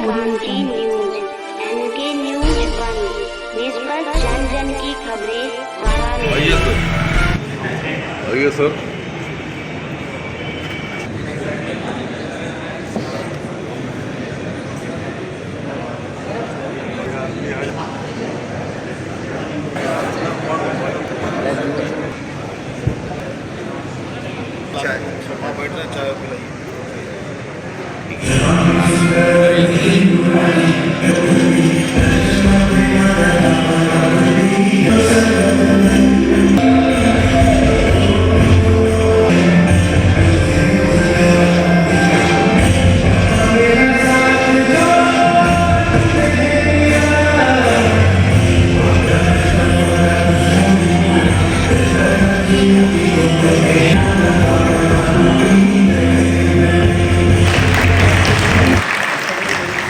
बांची news, N K news 1, निष्पक्ष जन जन की खबरें आइए सर, आइए सर। चाय बैठना चाय पिलाइए।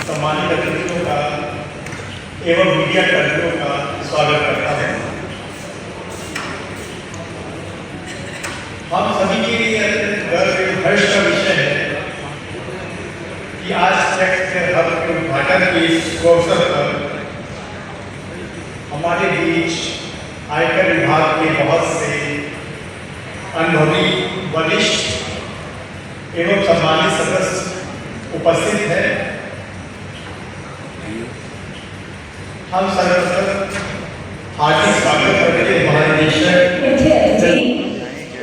सम्मानित अतिथियों का एवं मीडिया कर्मियों का स्वागत करता है। हम सभी के लिए गर्व एवं हर्ष का विषय है कि आज टैक्स फेयर हब के उद्घाटन के इस अवसर पर हमारे बीच आयकर विभाग के बहुत से अनुभवी वरिष्ठ एवं सम्मानित सदस्य उपस्थित हैं। हम सर्वप्रथम हार्दिक स्वागत करते हैं हमारे निदेशक मुख्य अतिथि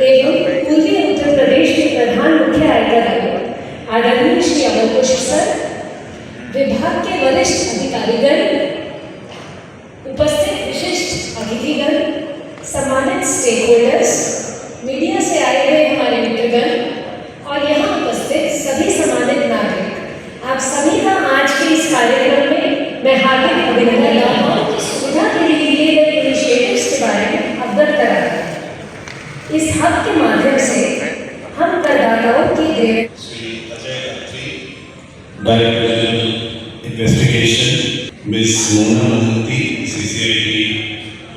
एवं पूर्वी उत्तर प्रदेश के प्रधान मुख्य आयकर आयुक्त आदरणीय श्री अमर कुश सर, विभाग के वरिष्ठ अधिकारीगण, उपस्थित विशिष्ट अतिथिगण, सम्मानित स्टेक होल्डर्स, मीडिया से आए हुए हमारे मित्रगण और यहाँ उपस्थित सभी सम्मानित नागरिक, आप सभी का आज के इस कार्यक्रम में मैं हार्दिक अभिनंदन करता हूँ कि सुविधा के लिए लिए गए इनिशिएटिव्स के बारे में अवगत कराया। इस हब के माध्यम से हम करदाताओं की Shri Ajay Atri, director general investigation, miss Mona Mahanti, CCID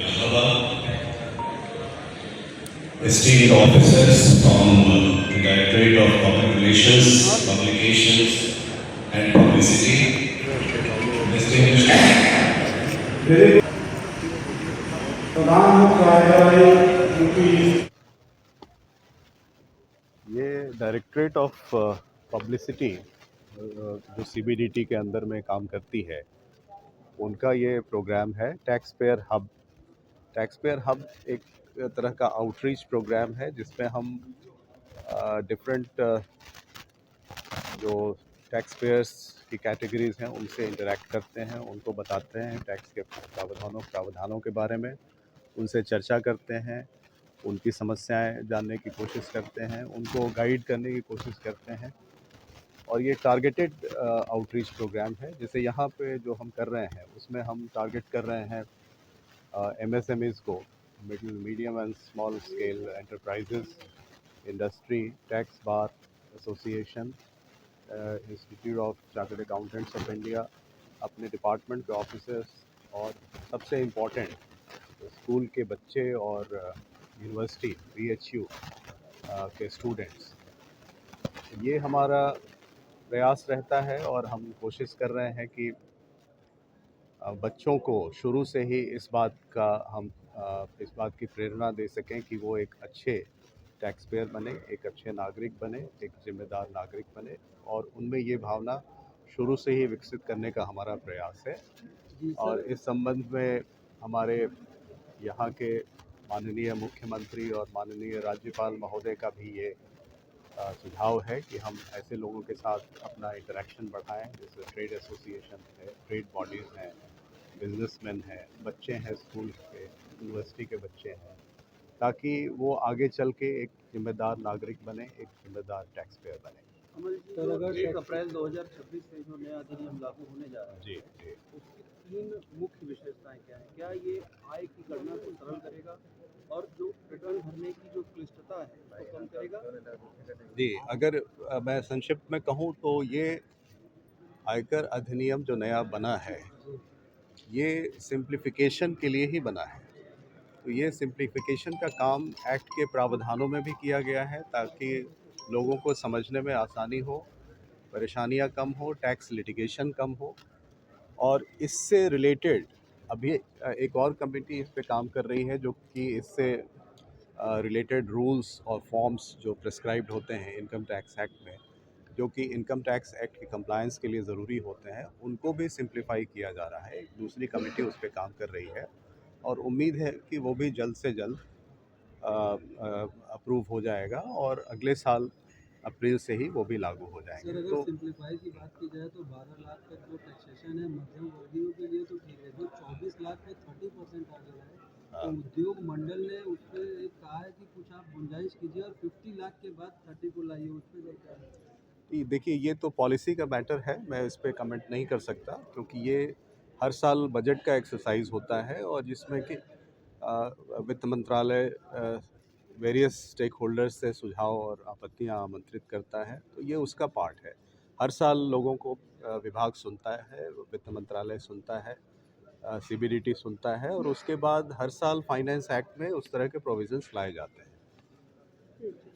Allahabad, esteemed officers from the Directorate of Public Relations, Publications and Publicity, ये डायरेक्टरेट ऑफ पब्लिसिटी जो CBDT के अंदर में काम करती है, उनका ये प्रोग्राम है tax payer hub. Tax payer hub एक तरह का आउटरीच प्रोग्राम है जिसमें हम डिफरेंट जो टैक्स पेयर्स की कैटेगरीज हैं उनसे इंटरेक्ट करते हैं, उनको बताते हैं टैक्स के प्रावधानों के बारे में, उनसे चर्चा करते हैं, उनकी समस्याएं जानने की कोशिश करते हैं, उनको गाइड करने की कोशिश करते हैं। और ये टारगेटेड आउटरीच प्रोग्राम है। जैसे यहाँ पे जो हम कर रहे हैं उसमें हम टारगेट कर रहे हैं MSMEs को, middle medium and small scale enterprises, industry, tax bar association, institute of chartered accountants of India, अपने डिपार्टमेंट के ऑफिसर्स और सबसे इम्पोर्टेंट स्कूल के बच्चे और यूनिवर्सिटी BHU के स्टूडेंट्स। ये हमारा प्रयास रहता है और हम कोशिश कर रहे हैं कि बच्चों को शुरू से ही इस बात की प्रेरणा दे सकें कि वो एक अच्छे टैक्स पेयर बने, एक अच्छे नागरिक बने, एक जिम्मेदार नागरिक बने, और उनमें ये भावना शुरू से ही विकसित करने का हमारा प्रयास है। और इस संबंध में हमारे यहाँ के माननीय मुख्यमंत्री और माननीय राज्यपाल महोदय का भी ये सुझाव है कि हम ऐसे लोगों के साथ अपना इंटरेक्शन बढ़ाएं, जैसे ट्रेड एसोसिएशन है, ट्रेड बॉडीज़ हैं, बिजनेसमैन हैं, बच्चे हैं, स्कूल के, यूनिवर्सिटी के बच्चे हैं, ताकि वो आगे चल के एक जिम्मेदार नागरिक बने, एक जिम्मेदार टैक्स पेयर बने। सर, अगर 1 अप्रैल 2026 से जो नया अधिनियम लागू होने जा रहा है, जी, उसकी 3 मुख्य विशेषताएं क्या हैं? क्या ये आय की गणना को सरल करेगा और जो रिटर्न भरने की जो क्लिष्टता है वो कम करेगा? जी, अगर मैं संक्षिप्त में कहूँ तो ये आयकर अधिनियम जो नया बना है, ये सिंप्लीफिकेशन के लिए ही बना है। तो ये सिंप्लीफिकेशन का काम एक्ट के प्रावधानों में भी किया गया है ताकि लोगों को समझने में आसानी हो परेशानियां कम हो, टैक्स लिटिगेशन कम हो। और इससे रिलेटेड अभी एक और कमेटी इस पे काम कर रही है जो कि इससे रिलेटेड रूल्स और फॉर्म्स जो प्रिस्क्राइब्ड होते हैं इनकम टैक्स एक्ट में, जो कि इनकम टैक्स एक्ट की कंप्लायंस के लिए ज़रूरी होते हैं, उनको भी सिंप्लीफाई किया जा रहा है। एक दूसरी कमेटी उस पर काम कर रही है और उम्मीद है कि वो भी जल्द से जल्द अप्रूव हो जाएगा और अगले साल अप्रैल से ही वो भी लागू हो जाएंगे। सर, अगर तो सिंप्लीफाई की बात की जाए तो 12 लाख तक जो टैक्सेशन है मध्यम वर्गीयों के लिए तो ठीक है, जो 24 लाख पे 30% आ गया है, तो उद्योग मंडल ने उस पर कहा है कि कुछ आप गुंजाइश कीजिए और 50 लाख के बाद 30 को लाइए, उस पर जब क्या है? देखिए, ये तो पॉलिसी का मैटर है, मैं इस पर कमेंट नहीं कर सकता क्योंकि ये हर साल बजट का एक्सरसाइज होता है और जिसमें कि वित्त मंत्रालय वेरियस स्टेक होल्डर्स से सुझाव और आपत्तियां आमंत्रित करता है, तो ये उसका पार्ट है। हर साल लोगों को विभाग सुनता है, वित्त मंत्रालय सुनता है, CBDT सुनता है और उसके बाद हर साल फाइनेंस एक्ट में उस तरह के प्रोविजंस लाए जाते हैं।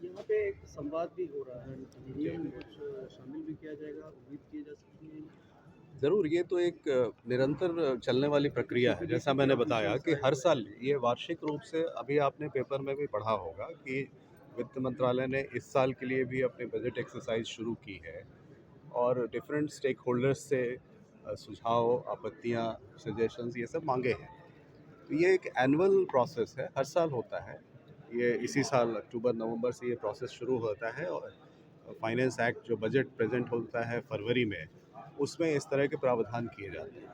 यहाँ पे एक संवाद भी हो रहा है, नियम कुछ शामिल भी किया जाएगा, उम्मीद की जा सकती है? ज़रूर, ये तो एक निरंतर चलने वाली प्रक्रिया है। जैसा मैंने बताया कि हर साल ये वार्षिक रूप से, अभी आपने पेपर में भी पढ़ा होगा कि वित्त मंत्रालय ने इस साल के लिए भी अपने बजट एक्सरसाइज शुरू की है और डिफरेंट स्टेक होल्डर्स से सुझाव, आपत्तियां, सजेशंस ये सब मांगे हैं। तो ये एक एनुअल प्रोसेस है, हर साल होता है। ये इसी साल अक्टूबर-नवंबर से ये प्रोसेस शुरू होता है और फाइनेंस एक्ट जो बजट प्रेजेंट होता है फरवरी में, उसमें इस तरह के प्रावधान किए जाते हैं।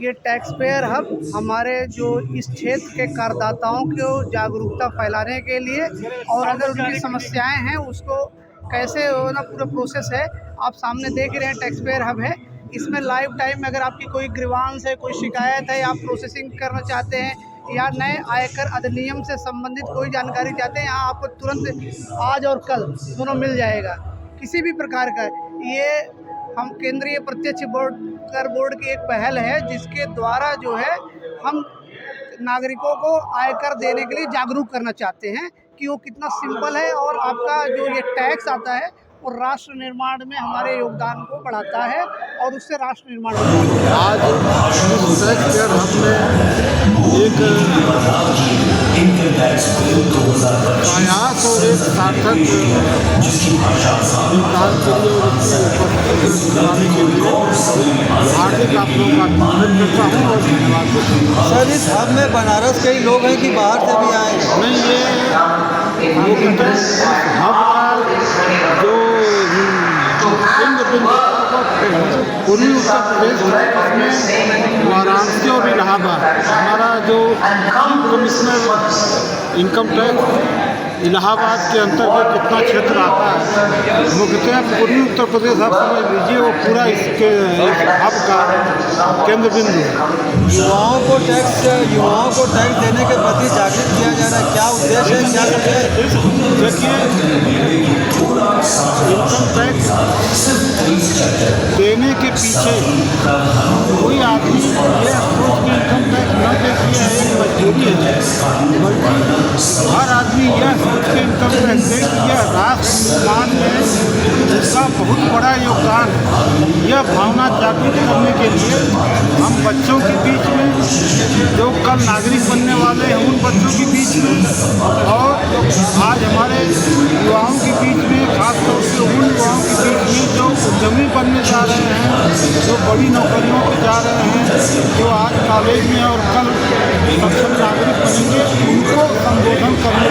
ये टैक्स पेयर हब हमारे जो इस क्षेत्र के करदाताओं को जागरूकता फैलाने के लिए और अगर उनकी समस्याएं हैं उसको कैसे ना पूरा प्रोसेस है। आप सामने देख रहे हैं टैक्स पेयर हब है, इसमें लाइव टाइम में अगर आपकी कोई ग्रीवांस है, कोई शिकायत है या आप प्रोसेसिंग करना चाहते हैं या नए आयकर अधिनियम से संबंधित कोई जानकारी चाहते हैं, यहाँ आपको तुरंत आज और कल दोनों मिल जाएगा किसी भी प्रकार का। ये हम केंद्रीय प्रत्यक्ष कर बोर्ड की एक पहल है जिसके द्वारा जो है हम नागरिकों को आयकर देने के लिए जागरूक करना चाहते हैं कि वो कितना सिंपल है और आपका जो ये टैक्स आता है और राष्ट्र निर्माण में हमारे योगदान को बढ़ाता है और उससे राष्ट्र निर्माण होता है। आज टैक्स पेयर हब में एक प्रयास और एक सार्थक योगदान के लिए कराने के लिए हार्दिक आप लोगों का धन्यवाद करता हूँ और धन्यवाद देता हूँ। सर, इस हब में बनारस के ही लोग हैं कि बाहर से भी आए हैं? नहीं, ये हब का जो केंद्र बिंदु पूर्वी उत्तर प्रदेश में वाराणसी और इलाहाबाद, हमारा जो chief commissioner income tax Allahabad के अंतर्गत कितना क्षेत्र आता है, मुख्यतः पूर्वी उत्तर प्रदेश आप समझ लीजिए वो पूरा इसके हब का केंद्र बिंदु है। युवाओं को टैक्स देने के प्रति जागृत किया जा रहा है, क्या उद्देश्य है, क्या लक्ष्य है? देखिए, इनकम टैक्स देने के पीछे कोई आदमी ये सोच के इनकम टैक्स न देती है एक मजबूरी है, बल्कि हर आदमी यह सोच के इनकम टैक्स दे कि यह राष्ट्र निर्माण में इसका बहुत बड़ा योगदान है। यह भावना जागृत करने के लिए हम बच्चों के बीच में, जो कल नागरिक बनने वाले हैं उन बच्चों के बीच में और आज हमारे युवाओं के बीच में, खासतौर से उन युवाओं के बीच में जो उद्यमी बनने जा रहे हैं, जो बड़ी नौकरियों पे जा रहे हैं, जो आज कॉलेज में और कल सक्षम नागरिक बनेंगे, उनको संबोधन करने